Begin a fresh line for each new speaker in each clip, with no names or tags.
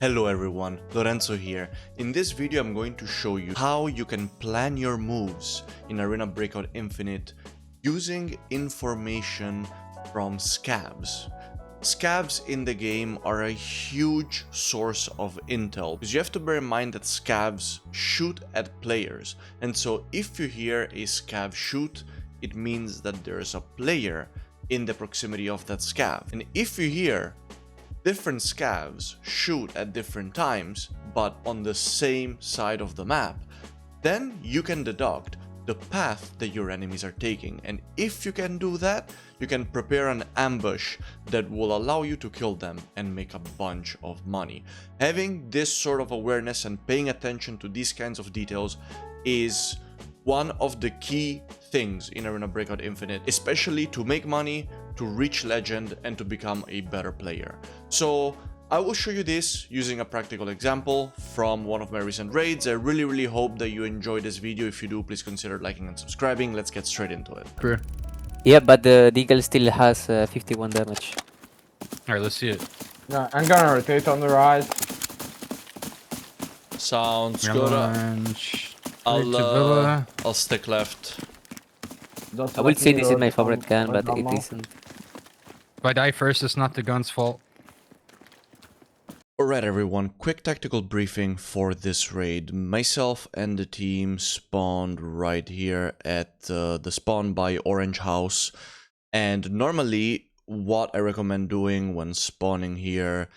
Hello everyone, Lorenzo here. In this video I'm going to show you how you can plan your moves in Arena Breakout Infinite using information from Scavs. Scavs in the game are a huge source of intel, because you have to bear in mind that Scavs shoot at players, and so if you hear a Scav shoot, it means that there is a player in the proximity of that Scav. And if you hear different Scavs shoot at different times, but on the same side of the map, then you can deduct the path that your enemies are taking. And if you can do that, you can prepare an ambush that will allow you to kill them and make a bunch of money. Having this sort of awareness and paying attention to these kinds of details is one of the key things in Arena Breakout Infinite, especially to make money, to reach legend, and to become a better player. So I will show you this using a practical example from one of my recent raids. I really hope that you enjoy this video. If you do, please consider liking and subscribing. Let's get straight into it.
Clear.
Yeah, but the Deagle still has 51 damage.
Alright, let's see it.
Yeah, I'm gonna rotate on the right.
Sounds
Yellow
good.
orange. Villa.
I'll stick left.
Just
I will
let
say
me
this is my
rotate
favorite gun,
on
but it
normal.
isn't.
If I die first, it's not the gun's fault.
Alright everyone, quick tactical briefing for this raid. Myself and the team spawned right here at the spawn by Orange House, and normally what I recommend doing when spawning here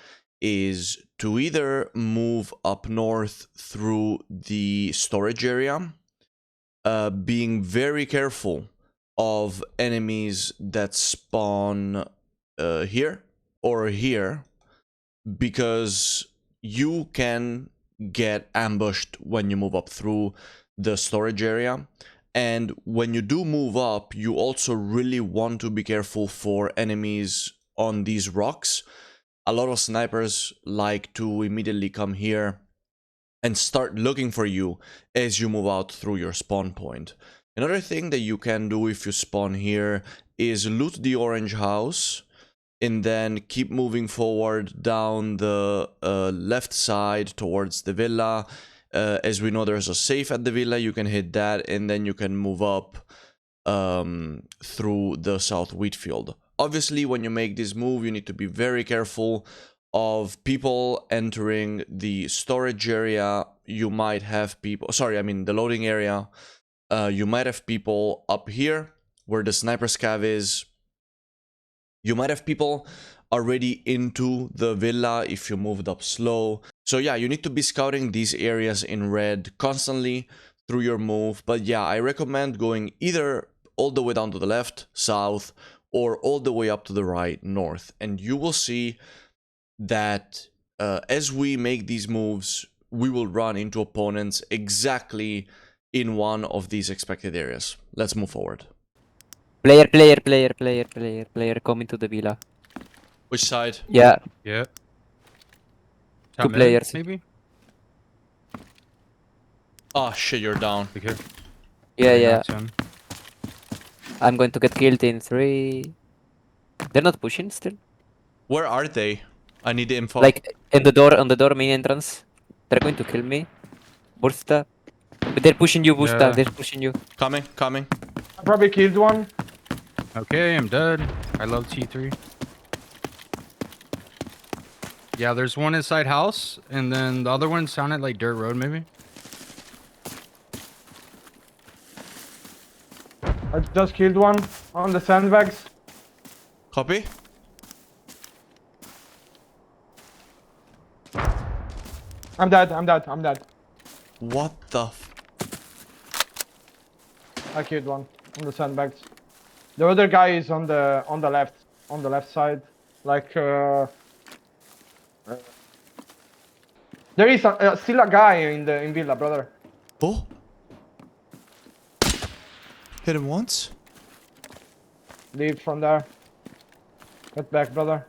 is to either move up north through the storage area, being very careful of enemies that spawn here or here, because you can get ambushed when you move up through the storage area. And when you do move up, you also really want to be careful for enemies on these rocks. A lot of snipers like to immediately come here and start looking for you as you move out through your spawn point. Another thing that you can do if you spawn here is loot the orange house and then keep moving forward down the left side towards the villa. As we know, there's a safe at the villa. You can hit that, and then you can move up through the south wheat field. Obviously, when you make this move, you need to be very careful of people entering the storage area. You might have people, sorry, I mean the loading area. You might have people up here where the sniper scav is. You might have people already into the villa if you moved up slow. So yeah, you need to be scouting these areas in red constantly through your move. But yeah, I recommend going either all the way down to the left, south, or all the way up to the right, north. And you will see that as we make these moves, we will run into opponents exactly in one of these expected areas. Let's move forward.
Player coming to the villa.
Which side?
Yeah,
Yeah.
Two players.
Maybe?
Oh shit, you're down.
Okay.
yeah.
That's him.
I'm going to get killed in 3. They're not pushing still.
Where are they? I need the info.
Like in the door, on the door main entrance. They're going to kill me. Bursta. But they're pushing you, Bursta.
Yeah.
They're pushing you.
Coming.
I probably killed one.
Okay, I'm dead. I love T3. Yeah, there's one inside house, and then the other one sounded like dirt road, maybe?
I just killed one on the sandbags.
Copy.
I'm dead.
What the
I killed one on the sandbags. The other guy is on the left side. Like there is still a guy in villa, brother.
Oh. Hit him once.
Leave from there. Get back, brother.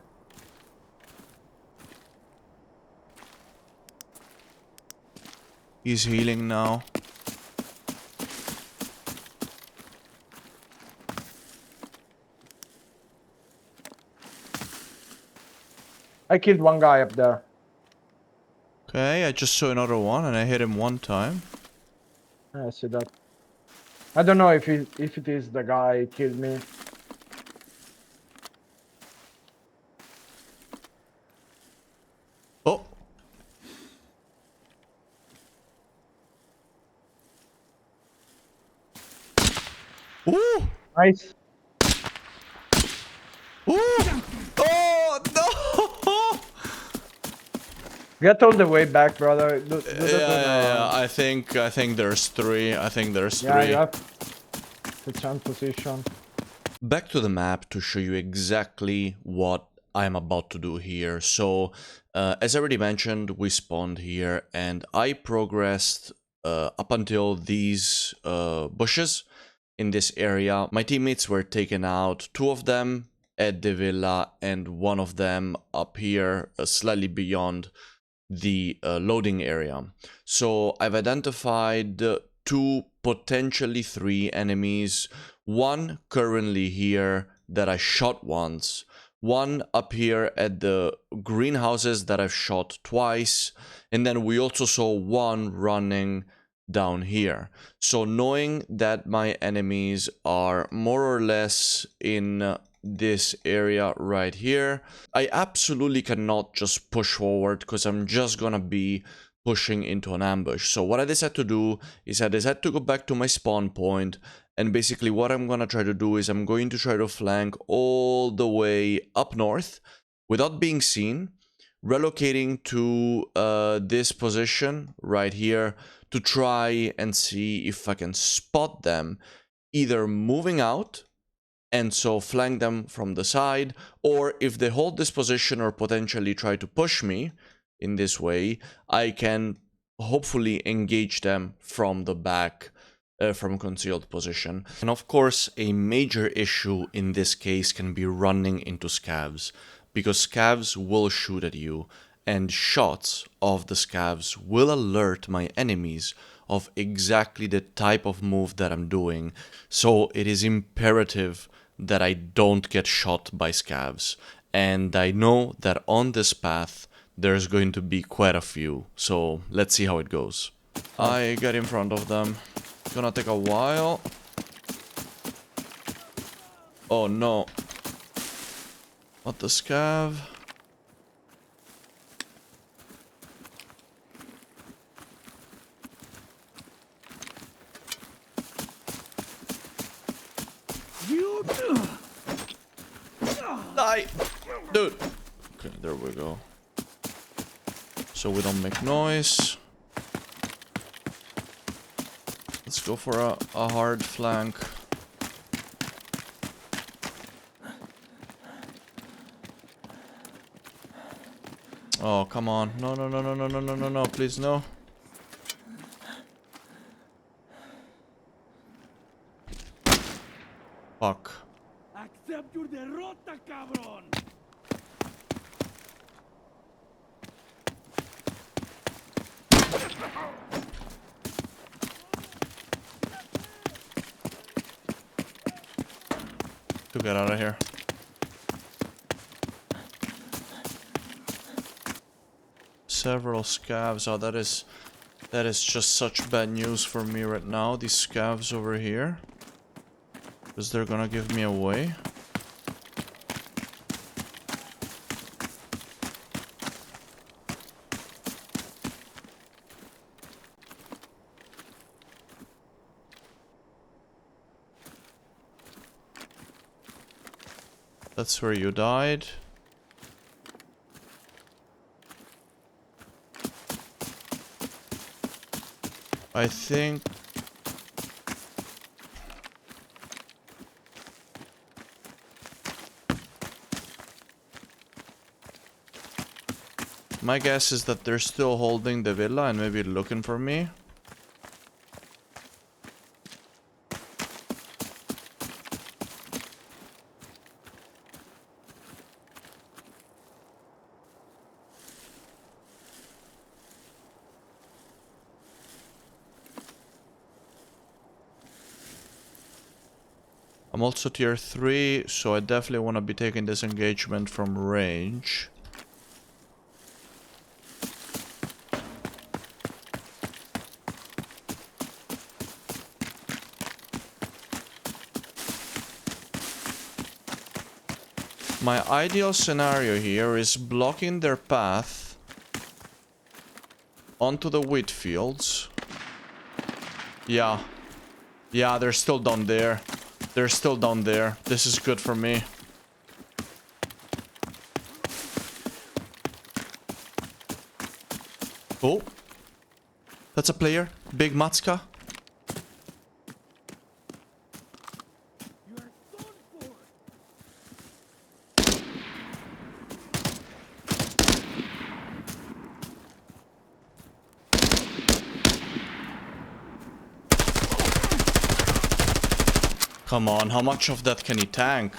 He's healing now.
I killed one guy up there.
Okay, I just saw another one and I hit him one time.
I see that. I don't know if it is the guy who killed me.
Oh! Ooh!
Nice.
Ooh! Oh no!
Get all the way back, brother. Do that on,
Yeah. I think there's three. I think there's
yeah,
three.
you have to change position.
Back to the map to show you exactly what I'm about to do here. So, as I already mentioned, we spawned here and I progressed up until these bushes in this area. My teammates were taken out, two of them at the villa and one of them up here, slightly beyond the loading area. So I've identified two, potentially three enemies. One currently here that I shot once. One up here at the greenhouses that I've shot twice. And then we also saw one running down here. So knowing that my enemies are more or less in this area right here, I absolutely cannot just push forward because I'm just gonna be pushing into an ambush. So what I decided to do is I decided to go back to my spawn point, and basically what I'm gonna try to do is I'm going to try to flank all the way up north without being seen, relocating to this position right here to try and see if I can spot them either moving out and so flank them from the side, or if they hold this position or potentially try to push me in this way, I can hopefully engage them from the back, from concealed position. And of course, a major issue in this case can be running into scavs, because scavs will shoot at you, and shots of the scavs will alert my enemies of exactly the type of move that I'm doing. So it is imperative that I don't get shot by scavs. And I know that on this path, there's going to be quite a few. So let's see how it goes. I get in front of them. It's gonna take a while. Oh no. What the scav? Die! Dude! Okay, there we go. So we don't make noise. Let's go for a hard flank. Oh, come on. No, no, no, no, no, no, no, no, no, please, no. Fuck.
Accept your derrota, cabrón.
To get out of here. Several scavs. Oh, that is just such bad news for me right now. These scavs over here. Because they're gonna give me away. That's where you died. I think... my guess is that they're still holding the villa and maybe looking for me. I'm also tier 3, so I definitely want to be taking this engagement from range. My ideal scenario here is blocking their path onto the wheat fields. Yeah. Yeah, they're still down there. They're still down there. This is good for me. Oh. That's a player. Big Matska.
You are done for.
Come on, how much of that can he tank?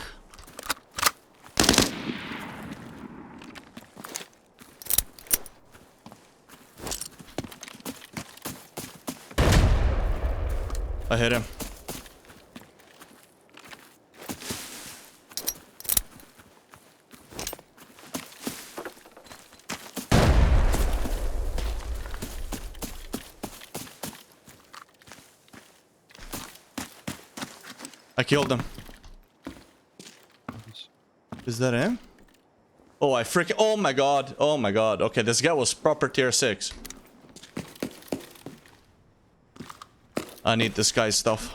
I hit him. I killed him. Is that him? Oh, I freaking... Oh my god. Oh my god. Okay, this guy was proper tier 6. I need this guy's stuff.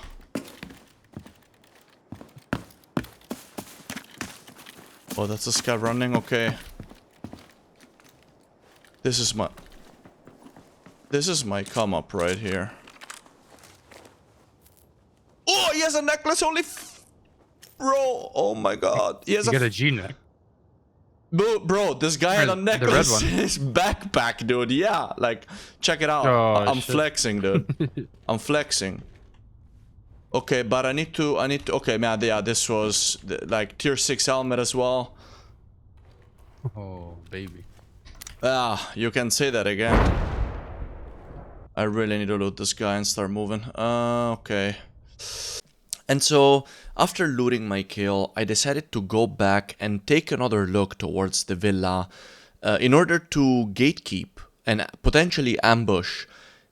Oh, that's this guy running. Okay. This is my come up right here. Oh, he has a necklace. Holy bro. Oh my god. He has
You got a G-neck.
Bro, this guy had a necklace in his backpack, dude. Yeah, like, check it out.
Oh,
I'm
shit.
flexing, dude. I'm flexing. Okay, but I need to, okay, man, yeah, this was, like, tier 6 helmet as well.
Oh, baby.
Ah, you can say that again. I really need to loot this guy and start moving. Okay. And so, after looting my kill, I decided to go back and take another look towards the villa in order to gatekeep and potentially ambush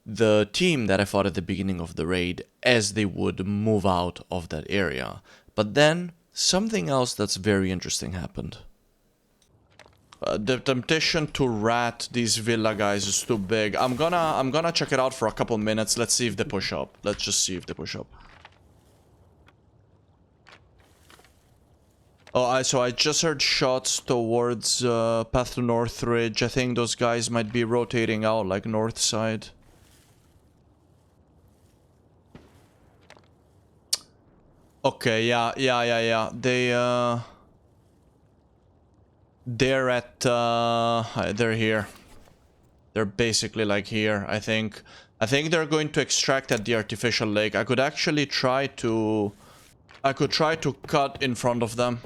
the team that I fought at the beginning of the raid as they would move out of that area. But then, something else that's very interesting happened. The temptation to rat these villa guys is too big. I'm gonna check it out for a couple minutes. Let's see if they push up. Let's just see if they push up. Oh, so I just heard shots towards path to North Ridge. I think those guys might be rotating out like north side. Okay, yeah. They're at they're here. They're basically like here, I think. I think they're going to extract at the artificial lake. I could actually try to cut in front of them.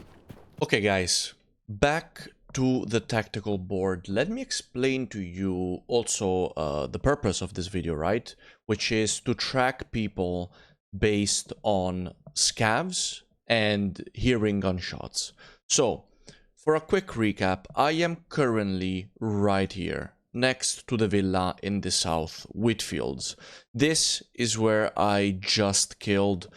Okay, guys, back to the tactical board. Let me explain to you also the purpose of this video, right? Which is to track people based on scavs and hearing gunshots. So, for a quick recap, I am currently right here, next to the villa in the south, Whitfields. This is where I just killed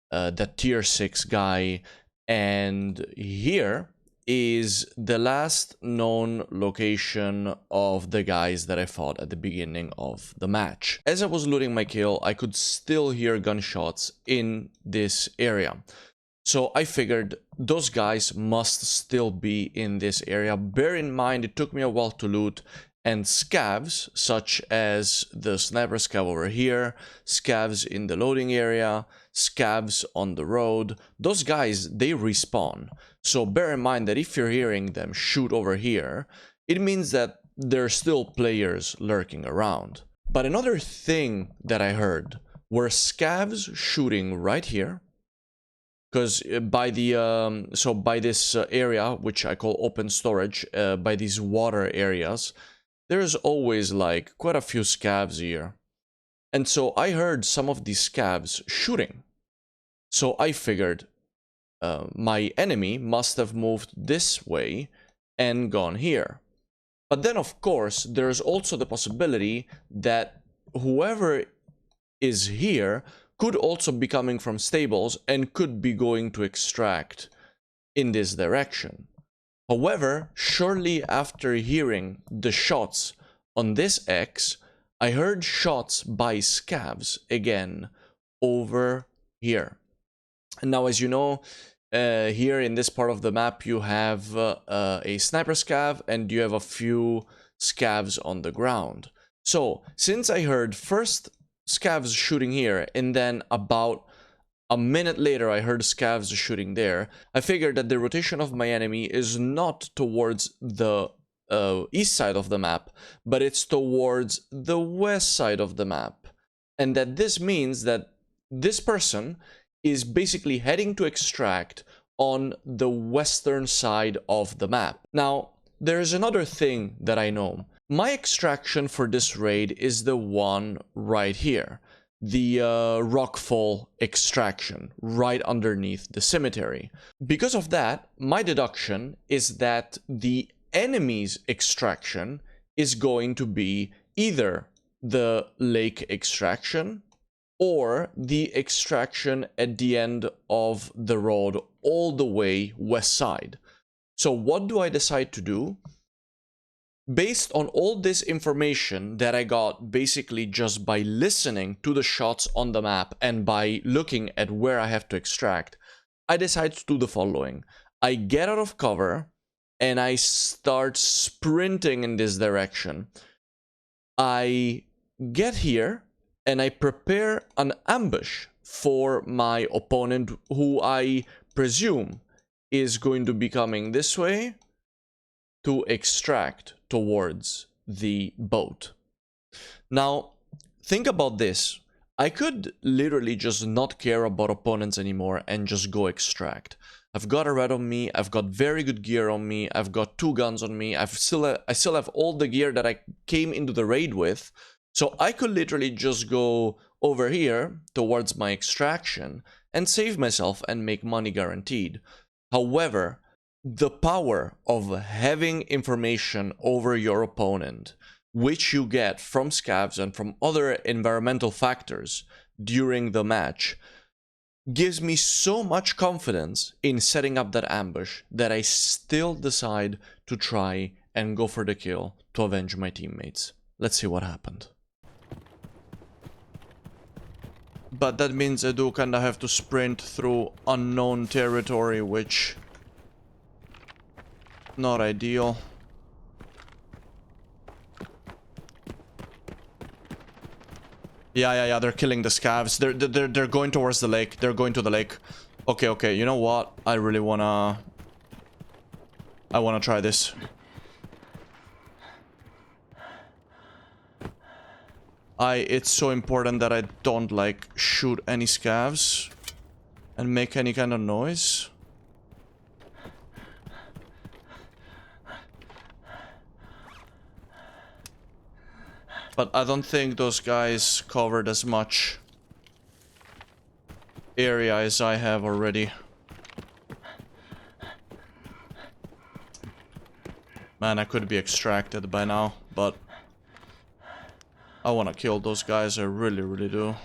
the tier 6 guy, and here is the last known location of the guys that I fought at the beginning of the match. As I was looting my kill, I could still hear gunshots in this area. So I figured those guys must still be in this area. Bear in mind, it took me a while to loot, and scavs, such as the sniper scav over here, scavs in the loading area, scavs on the road, those guys, they respawn. So bear in mind that if you're hearing them shoot over here, it means that there's still players lurking around. But another thing that I heard were scavs shooting right here, because by the by this area, which I call open storage, by these water areas, there's always like quite a few scavs here. And so I heard some of these scavs shooting. So I figured my enemy must have moved this way and gone here. But then, of course, there's also the possibility that whoever is here could also be coming from stables and could be going to extract in this direction. However, shortly after hearing the shots on this X, I heard shots by Scavs again over here. And now, as you know, here in this part of the map, you have a sniper scav and you have a few scavs on the ground. So, since I heard first scavs shooting here and then about a minute later I heard scavs shooting there, I figured that the rotation of my enemy is not towards the east side of the map, but it's towards the west side of the map. And that this means that this person is basically heading to extract on the western side of the map. Now, there's another thing that I know. My extraction for this raid is the one right here. The rockfall extraction right underneath the cemetery. Because of that, my deduction is that the enemy's extraction is going to be either the lake extraction or the extraction at the end of the road all the way west side. So what do I decide to do? Based on all this information that I got basically just by listening to the shots on the map and by looking at where I have to extract, I decide to do the following. I get out of cover and I start sprinting in this direction. I get here and I prepare an ambush for my opponent, who I presume is going to be coming this way to extract towards the boat. Now, think about this. I could literally just not care about opponents anymore and just go extract. I've got a red on me, I've got very good gear on me, I've got 2 guns on me, I still have all the gear that I came into the raid with, so I could literally just go over here towards my extraction and save myself and make money guaranteed. However, the power of having information over your opponent, which you get from scavs and from other environmental factors during the match, gives me so much confidence in setting up that ambush that I still decide to try and go for the kill to avenge my teammates. Let's see what happened. But that means I do kinda have to sprint through unknown territory, which... not ideal. Yeah, they're killing the scavs. They're going towards the lake. They're going to the lake. Okay, you know what? I really wanna try this. It's so important that I don't, like, shoot any scavs and make any kind of noise. But I don't think those guys covered as much area as I have already. Man, I could be extracted by now, but I want to kill those guys, I really do.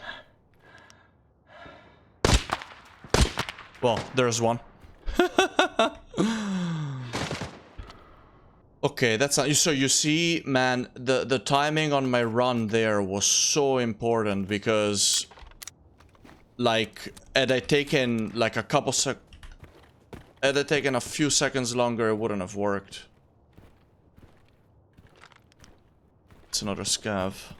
Well, there's one. Okay, that's not... So you see, man, the timing on my run there was so important, because, like, had I taken like a few seconds longer, it wouldn't have worked. It's another scav.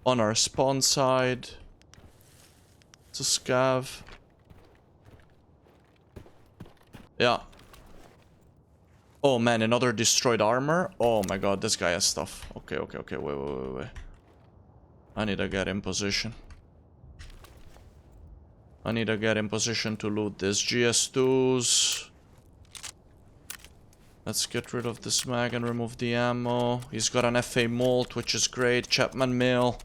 On our spawn side, it's a scav. Yeah. Oh man, another destroyed armor. Oh my god, this guy has stuff. Okay, wait. I need to get in position. I need to get in position to loot this. GS2s. Let's get rid of this mag and remove the ammo. He's got an FA Molt, which is great. Chapman Mill.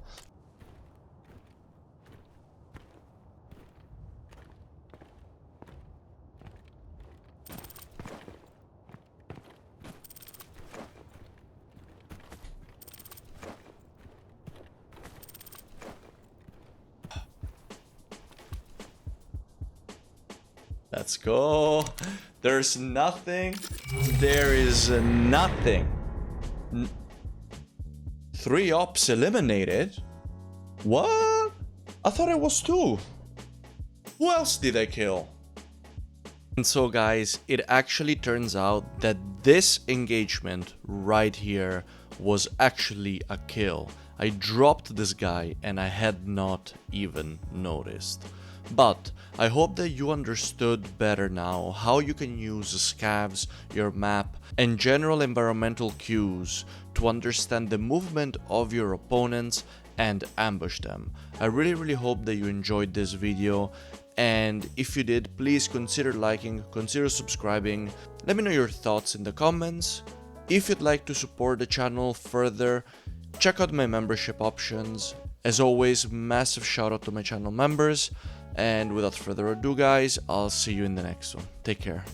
Let's go. There's nothing. There is nothing. 3 ops eliminated? What? I thought it was 2. Who else did I kill? And so guys, it actually turns out that this engagement right here was actually a kill. I dropped this guy and I had not even noticed. But I hope that you understood better now how you can use Scavs, your map, and general environmental cues to understand the movement of your opponents and ambush them. I really hope that you enjoyed this video, and if you did, please consider liking, consider subscribing. Let me know your thoughts in the comments. If you'd like to support the channel further, check out my membership options. As always, massive shout out to my channel members. And without further ado guys, I'll see you in the next one. Take care.